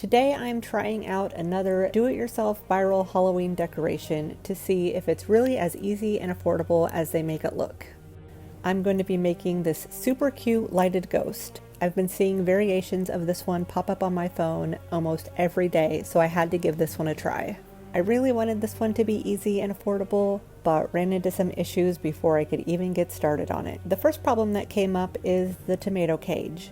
Today I'm trying out another do-it-yourself viral Halloween decoration to see if it's really as easy and affordable as they make it look. I'm going to be making this super cute lighted ghost. I've been seeing variations of this one pop up on my phone almost every day, so I had to give this one a try. I really wanted this one to be easy and affordable, but ran into some issues before I could even get started on it. The first problem that came up is the tomato cage.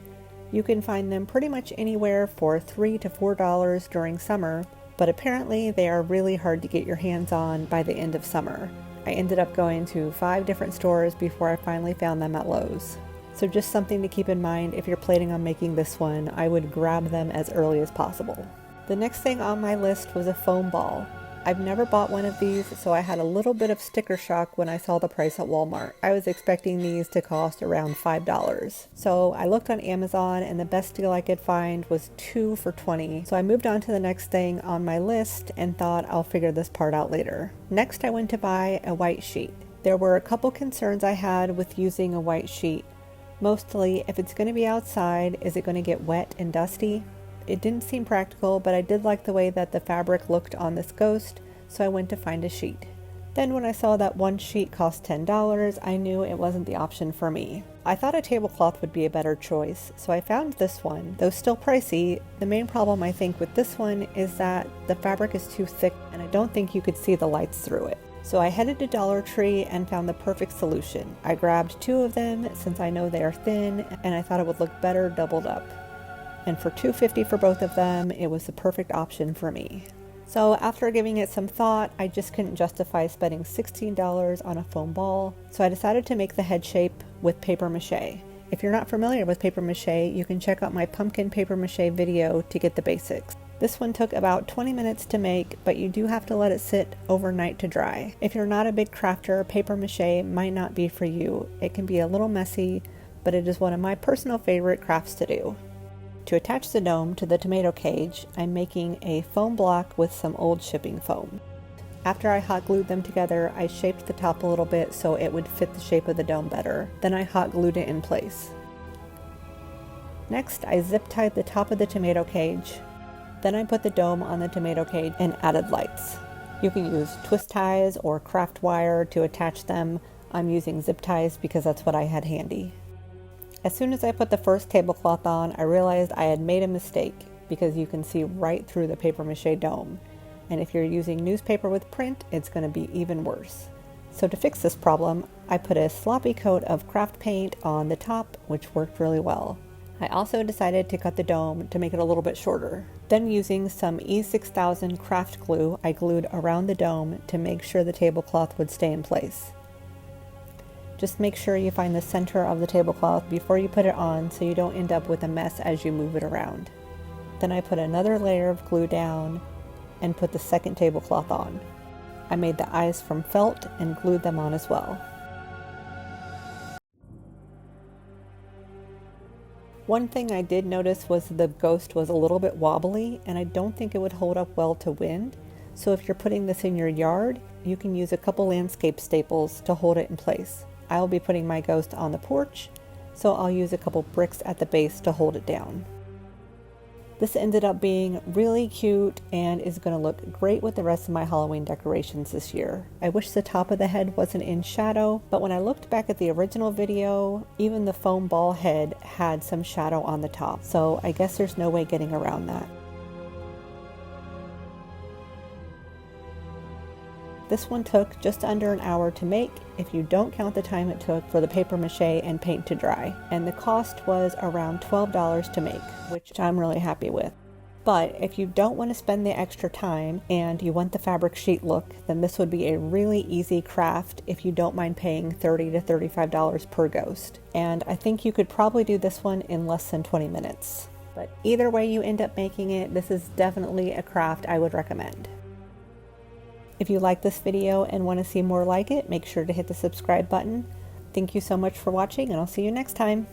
You can find them pretty much anywhere for $3 to $4 during summer, but apparently they are really hard to get your hands on by the end of summer. I ended up going to 5 different stores before I finally found them at Lowe's. So just something to keep in mind if you're planning on making this one, I would grab them as early as possible. The next thing on my list was a foam ball. I've never bought one of these, so I had a little bit of sticker shock when I saw the price at Walmart. I was expecting these to cost around $5. So I looked on Amazon and the best deal I could find was 2 for $20. So I moved on to the next thing on my list and thought I'll figure this part out later. Next I went to buy a white sheet. There were a couple concerns I had with using a white sheet. Mostly, if it's going to be outside, is it going to get wet and dusty? It didn't seem practical, but I did like the way that the fabric looked on this ghost, so I went to find a sheet. Then when I saw that one sheet cost $10, I knew it wasn't the option for me. I thought a tablecloth would be a better choice, so I found this one. Though still pricey, the main problem I think with this one is that the fabric is too thick and I don't think you could see the lights through it. So I headed to Dollar Tree and found the perfect solution. I grabbed 2 of them since I know they are thin and I thought it would look better doubled up. And for $2.50 for both of them, it was the perfect option for me. So after giving it some thought, I just couldn't justify spending $16 on a foam ball, so I decided to make the head shape with paper mache. If you're not familiar with paper mache, you can check out my pumpkin paper mache video to get the basics. This one took about 20 minutes to make, but you do have to let it sit overnight to dry. If you're not a big crafter, paper mache might not be for you. It can be a little messy, but it is one of my personal favorite crafts to do. To attach the dome to the tomato cage, I'm making a foam block with some old shipping foam. After I hot glued them together, I shaped the top a little bit so it would fit the shape of the dome better. Then I hot glued it in place. Next, I zip tied the top of the tomato cage. Then I put the dome on the tomato cage and added lights. You can use twist ties or craft wire to attach them. I'm using zip ties because that's what I had handy. As soon as I put the first tablecloth on, I realized I had made a mistake because you can see right through the paper mache dome. And if you're using newspaper with print, it's going to be even worse. So to fix this problem, I put a sloppy coat of craft paint on the top, which worked really well. I also decided to cut the dome to make it a little bit shorter. Then using some E6000 craft glue, I glued around the dome to make sure the tablecloth would stay in place. Just make sure you find the center of the tablecloth before you put it on so you don't end up with a mess as you move it around. Then I put another layer of glue down and put the second tablecloth on. I made the eyes from felt and glued them on as well. One thing I did notice was the ghost was a little bit wobbly and I don't think it would hold up well to wind. So if you're putting this in your yard, you can use a couple landscape staples to hold it in place. I'll be putting my ghost on the porch, so I'll use a couple bricks at the base to hold it down. This ended up being really cute and is going to look great with the rest of my Halloween decorations this year. I wish the top of the head wasn't in shadow, but when I looked back at the original video, even the foam ball head had some shadow on the top, so I guess there's no way getting around that. This one took just under an hour to make if you don't count the time it took for the paper mache and paint to dry, and the cost was around $12 to make, which I'm really happy with. But if you don't want to spend the extra time and you want the fabric sheet look, then this would be a really easy craft if you don't mind paying $30 to $35 per ghost. And I think you could probably do this one in less than 20 minutes. But either way you end up making it, this is definitely a craft I would recommend. If you like this video and want to see more like it, make sure to hit the subscribe button. Thank you so much for watching, and I'll see you next time.